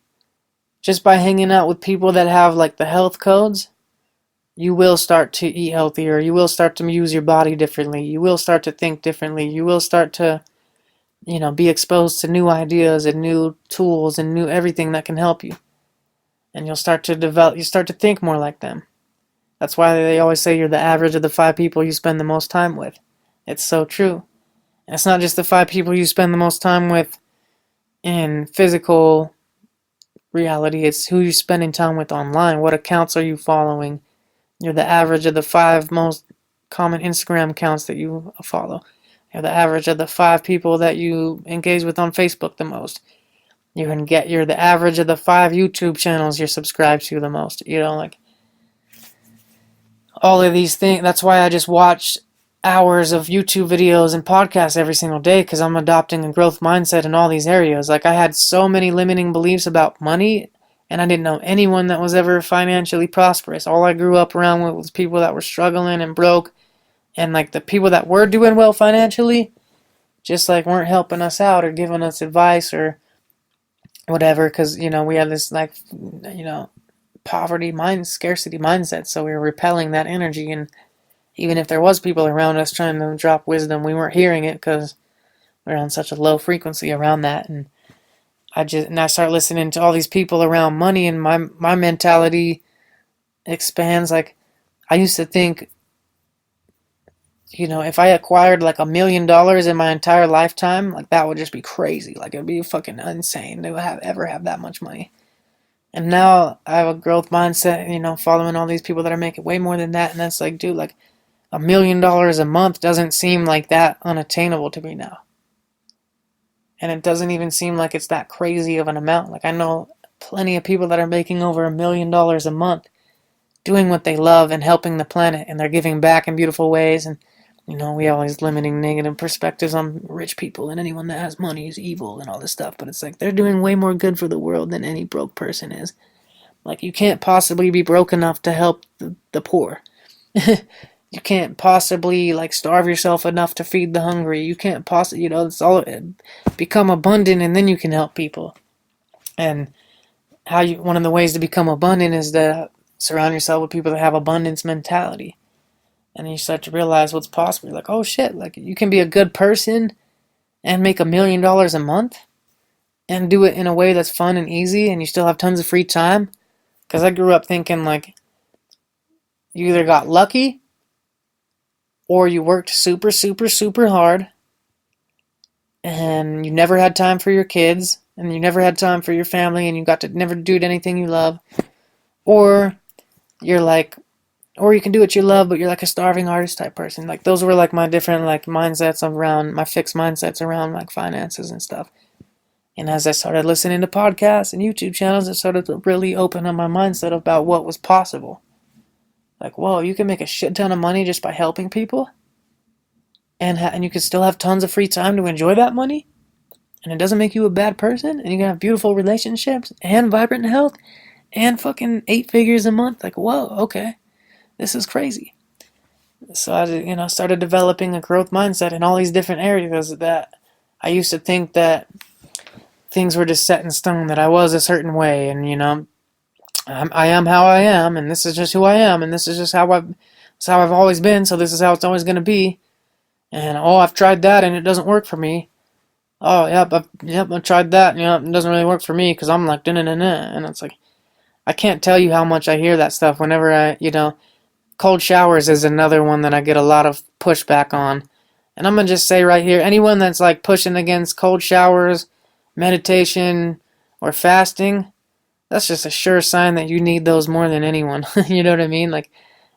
A: Just by hanging out with people that have like the health codes, you will start to eat healthier. You will start to use your body differently. You will start to think differently. You will start to, be exposed to new ideas and new tools and new everything that can help you. And you start to think more like them. That's why they always say you're the average of the 5 people you spend the most time with. It's so true. And it's not just the 5 people you spend the most time with in physical reality. It's who you're spending time with online. What accounts are you following? You're the average of the 5 most common Instagram accounts that you follow. You're the average of the 5 people that you engage with on Facebook the most. You're the average of the 5 YouTube channels you're subscribed to the most. Like all of these things. That's why I just watch hours of YouTube videos and podcasts every single day, because I'm adopting a growth mindset in all these areas. Like, I had so many limiting beliefs about money, and I didn't know anyone that was ever financially prosperous. All I grew up around with was people that were struggling and broke, and like the people that were doing well financially just like weren't helping us out or giving us advice or whatever, because we had this like scarcity mindset, so we were repelling that energy. And even if there was people around us trying to drop wisdom, we weren't hearing it because we're on such a low frequency around that. And I start listening to all these people around money, and my mentality expands. Like, I used to think, if I acquired like $1 million in my entire lifetime, like that would just be crazy. Like, it'd be fucking insane to ever have that much money. And now I have a growth mindset, following all these people that are making way more than that. And that's like, dude, like $1 million a month doesn't seem like that unattainable to me now. And it doesn't even seem like it's that crazy of an amount. Like, I know plenty of people that are making over $1 million a month doing what they love and helping the planet, and they're giving back in beautiful ways. And we always limiting negative perspectives on rich people, and anyone that has money is evil and all this stuff. But it's like, they're doing way more good for the world than any broke person is. Like, you can't possibly be broke enough to help the poor. You can't possibly like starve yourself enough to feed the hungry. You can't possibly, it's all become abundant, and then you can help people. And one of the ways to become abundant is to surround yourself with people that have abundance mentality. And you start to realize what's possible. You're like, oh shit, like you can be a good person and make $1 million a month and do it in a way that's fun and easy, and you still have tons of free time. Because I grew up thinking like, you either got lucky or you worked super, super, super hard and you never had time for your kids and you never had time for your family and you got to never do anything you love, or you're like, or you can do what you love but you're like a starving artist type person. Like those were like my different like mindsets around my fixed mindsets around like finances and stuff. And as I started listening to podcasts and YouTube channels, it started to really open up my mindset about what was possible. Like, whoa, you can make a shit ton of money just by helping people, and you can still have tons of free time to enjoy that money, and it doesn't make you a bad person, and you can have beautiful relationships and vibrant health and fucking 8 figures a month. Like, whoa, okay, this is crazy. So I, started developing a growth mindset in all these different areas that I used to think that things were just set in stone, that I was a certain way, and I am how I am, and this is just who I am, and this is just how I've always been, so this is how it's always going to be. And oh, I've tried that and it doesn't work for me. Oh, I've tried that, and it doesn't really work for me because I'm like and it's like I can't tell you how much I hear that stuff whenever cold showers is another one that I get a lot of pushback on. And I'm gonna just say right here, anyone that's like pushing against cold showers, meditation, or fasting, that's just a sure sign that you need those more than anyone. You know what I mean? Like,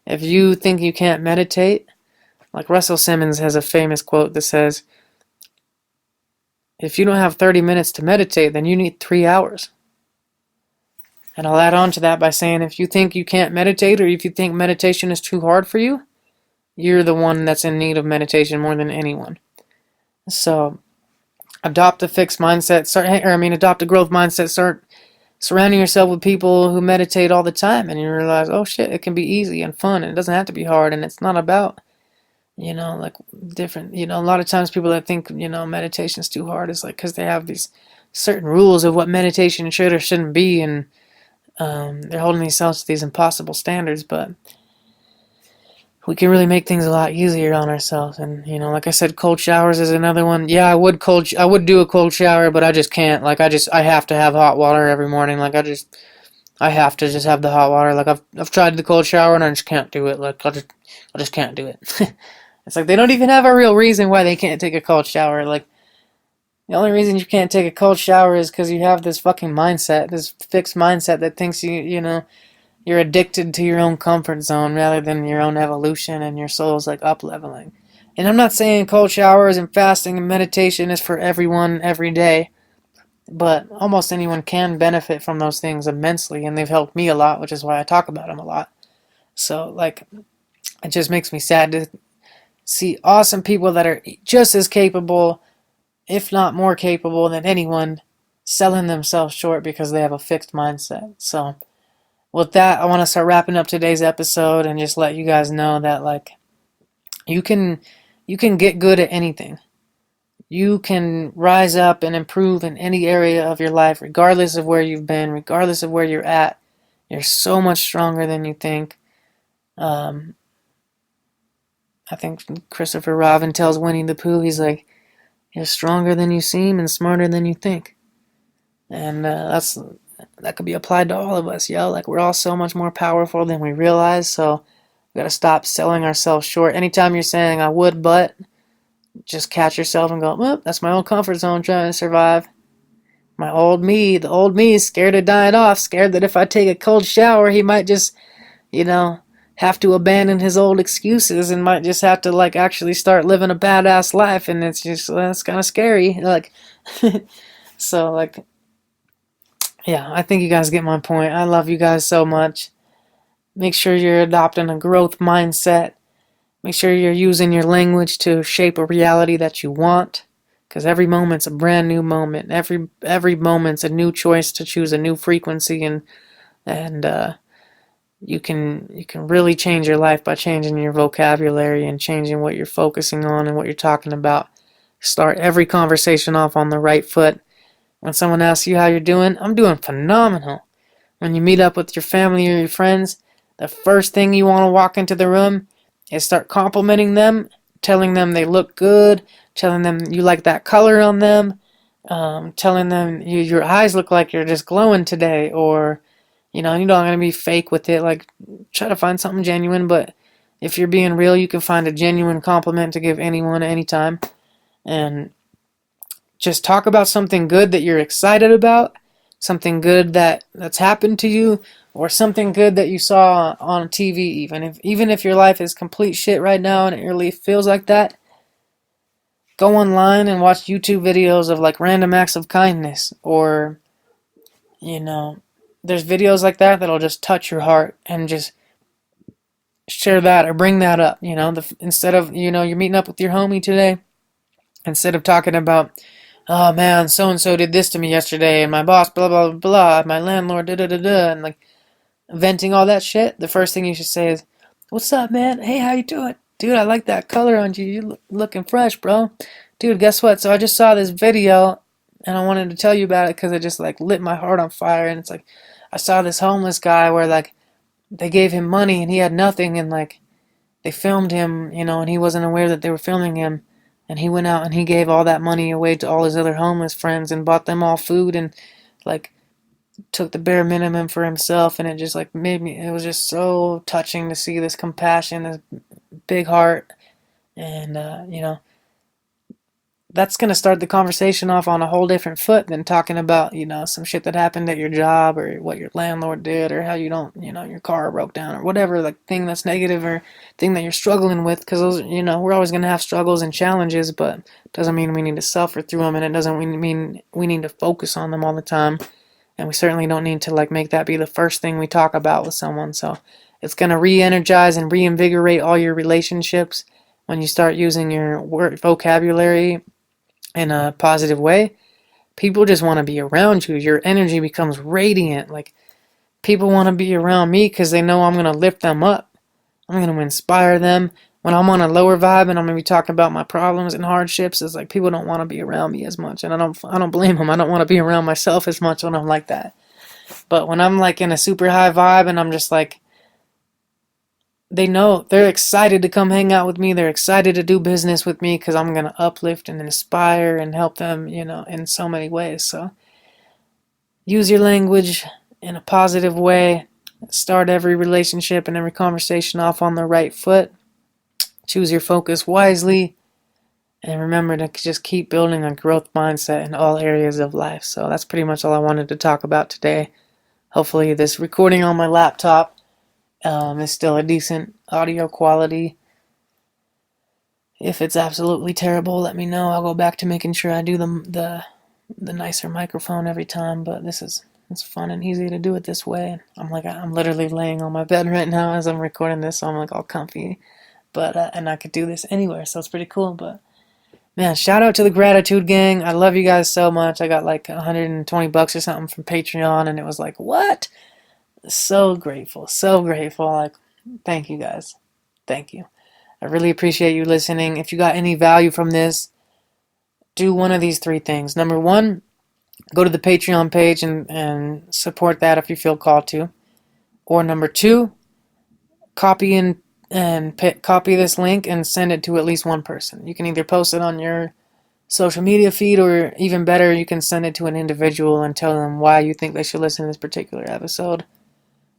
A: if you think you can't meditate, like Russell Simmons has a famous quote that says, if you don't have 30 minutes to meditate, then you need 3 hours. And I'll add on to that by saying, if you think you can't meditate, or if you think meditation is too hard for you, you're the one that's in need of meditation more than anyone. So, adopt a fixed mindset, adopt a growth mindset, start surrounding yourself with people who meditate all the time, and you realize, oh shit, it can be easy and fun, and it doesn't have to be hard, and it's not about, like different, a lot of times people that think, meditation's too hard is like because they have these certain rules of what meditation should or shouldn't be, and they're holding themselves to these impossible standards, but we can really make things a lot easier on ourselves. And like I said, cold showers is another one. Yeah, I would do a cold shower, but I just can't. Like I have to have hot water every morning. Like I have to just have the hot water. Like I've tried the cold shower and I just can't do it. Like I just can't do it. It's like they don't even have a real reason why they can't take a cold shower. Like the only reason you can't take a cold shower is because you have this fucking mindset, this fixed mindset that thinks you're addicted to your own comfort zone rather than your own evolution and your soul's like up leveling. And I'm not saying cold showers and fasting and meditation is for everyone every day, but almost anyone can benefit from those things immensely, and they've helped me a lot, which is why I talk about them a lot. So like, it just makes me sad to see awesome people that are just as capable, if not more capable than anyone, selling themselves short because they have a fixed mindset. So with that, I want to start wrapping up today's episode and just let you guys know that like you can get good at anything. You can rise up and improve in any area of your life, regardless of where you've been, regardless of where you're at. You're so much stronger than you think. I think Christopher Robin tells Winnie the Pooh, he's like, you're stronger than you seem and smarter than you think. And that could be applied to all of us, yo. Like, we're all so much more powerful than we realize, so we gotta stop selling ourselves short. Anytime you're saying, I would, but, just catch yourself and go, well, that's my old comfort zone trying to survive. My old me, the old me is scared of dying off, scared that if I take a cold shower, he might just, have to abandon his old excuses and might just have to, like, actually start living a badass life, and it's kind of scary. Like, so, like, yeah, I think you guys get my point. I love you guys so much. Make sure you're adopting a growth mindset. Make sure you're using your language to shape a reality that you want. Because every moment's a brand new moment. Every moment's a new choice to choose a new frequency, and you can really change your life by changing your vocabulary and changing what you're focusing on and what you're talking about. Start every conversation off on the right foot. When someone asks you how you're doing, I'm doing phenomenal. When you meet up with your family or your friends, the first thing you want to walk into the room is start complimenting them, telling them they look good, telling them you like that color on them, telling them your eyes look like you're just glowing today, or you're not going to be fake with it. Like, try to find something genuine, but If you're being real, you can find a genuine compliment to give anyone anytime. And just talk about something good that you're excited about, something good that's happened to you, or something good that you saw on TV. Even if your life is complete shit right now and it really feels like that, go online and watch YouTube videos of like random acts of kindness, or you know, there's videos like that that'll just touch your heart, and just share that or bring that up. Instead of, you're meeting up with your homie today, instead of talking about, oh man, so and so did this to me yesterday, and my boss, blah blah blah, blah, my landlord, da da da da, and like venting all that shit, the first thing you should say is, "What's up, man? Hey, how you doing, dude? I like that color on you. You looking fresh, bro. Dude, guess what? So I just saw this video, and I wanted to tell you about it because it just like lit my heart on fire. And it's like, I saw this homeless guy where like they gave him money and he had nothing, and like they filmed him, and he wasn't aware that they were filming him." And he went out and he gave all that money away to all his other homeless friends and bought them all food, and like took the bare minimum for himself. And it just like it was just so touching to see this compassion, this big heart. And that's going to start the conversation off on a whole different foot than talking about, some shit that happened at your job, or what your landlord did, or how you don't, your car broke down, or whatever, like thing that's negative or thing that you're struggling with. Because those, we're always going to have struggles and challenges, but it doesn't mean we need to suffer through them, and it doesn't mean we need to focus on them all the time. And we certainly don't need to like make that be the first thing we talk about with someone. So it's going to re-energize and reinvigorate all your relationships when you start using your word vocabulary in a positive way. People just want to be around you. Your energy becomes radiant. Like, people want to be around me because they know I'm going to lift them up. I'm going to inspire them. When I'm on a lower vibe and I'm going to be talking about my problems and hardships, it's like people don't want to be around me as much. And I don't blame them. I don't want to be around myself as much when I'm like that. But when I'm like in a super high vibe and I'm just like, they know, they're excited to come hang out with me. They're excited to do business with me because I'm going to uplift and inspire and help them, in so many ways. So use your language in a positive way. Start every relationship and every conversation off on the right foot. Choose your focus wisely. And remember to just keep building a growth mindset in all areas of life. So that's pretty much all I wanted to talk about today. Hopefully this recording on my laptop is still a decent audio quality. If it's absolutely terrible, let me know. I'll go back to making sure I do the nicer microphone every time. But it's fun and easy to do it this way. I'm literally laying on my bed right now as I'm recording this, so I'm like all comfy. But and I could do this anywhere, so it's pretty cool. But man, shout out to the Gratitude Gang. I love you guys so much. I got like $120 or something from Patreon, and it was like, what? So grateful, so grateful. Like, thank you guys. Thank you. I really appreciate you listening. If you got any value from this, do one of these three things. Number one, go to the Patreon page and support that if you feel called to. Or number two, copy this link and send it to at least one person. You can either post it on your social media feed, or even better, you can send it to an individual and tell them why you think they should listen to this particular episode.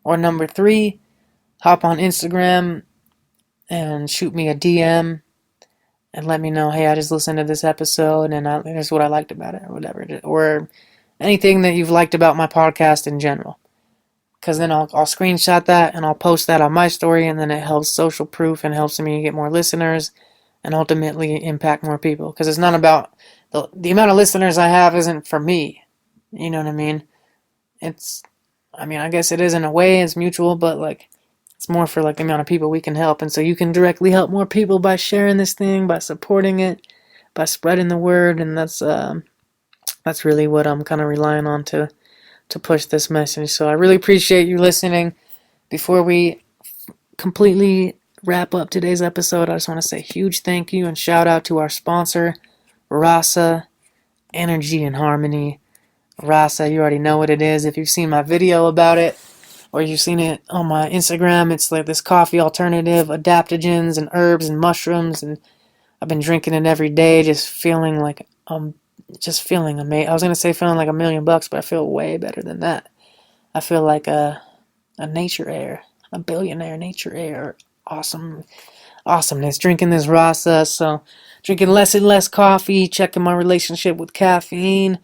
A: Or number three, hop on Instagram and shoot me a DM and let me know, hey, I just listened to this episode and here's what I liked about it, or whatever. Or anything that you've liked about my podcast in general. Because then I'll screenshot that and I'll post that on my story, and then it helps social proof and helps me get more listeners and ultimately impact more people. Because it's not about the amount of listeners I have isn't for me. You know what I mean? I guess it is in a way, it's mutual, but like it's more for like the amount of people we can help. And so you can directly help more people by sharing this thing, by supporting it, by spreading the word, and that's really what I'm kind of relying on to push this message. So I really appreciate you listening. Before we completely wrap up today's episode, I just want to say a huge thank you and shout out to our sponsor, Rasa Energy and Harmony. Rasa, you already know what it is. If you've seen my video about it, or you've seen it on my Instagram, it's like this coffee alternative, adaptogens and herbs and mushrooms, and I've been drinking it every day, just feeling like feeling amazing. I was going to say feeling like $1 million, but I feel way better than that. I feel like a nature heir, a billionaire nature heir, awesomeness drinking this rasa. So drinking less and less coffee, checking my relationship with caffeine,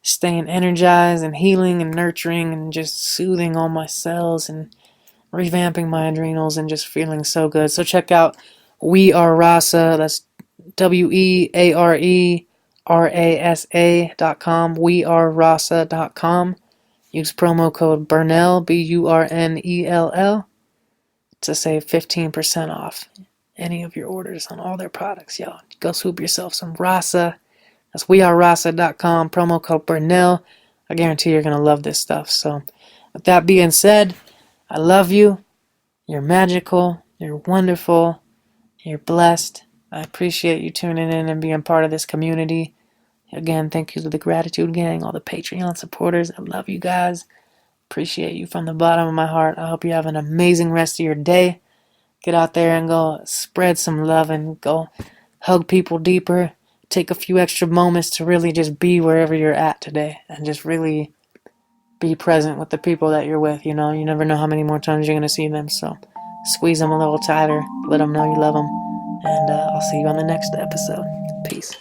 A: staying energized and healing and nurturing and just soothing all my cells and revamping my adrenals and just feeling so good. So check out We Are Rasa. That's WeareRasa.com. WeareRasa.com. Use promo code Burnell, Burnell, to save 15% off any of your orders on all their products, y'all. Go swoop yourself some Rasa. That's WeareRasa.com, promo code Burnell. I guarantee you're going to love this stuff. So, with that being said, I love you. You're magical. You're wonderful. You're blessed. I appreciate you tuning in and being part of this community. Again, thank you to the Gratitude Gang, all the Patreon supporters. I love you guys. Appreciate you from the bottom of my heart. I hope you have an amazing rest of your day. Get out there and go spread some love and go hug people deeper. Take a few extra moments to really just be wherever you're at today and just really be present with the people that you're with. You know, you never know how many more times you're going to see them. So squeeze them a little tighter. Let them know you love them. And I'll see you on the next episode. Peace.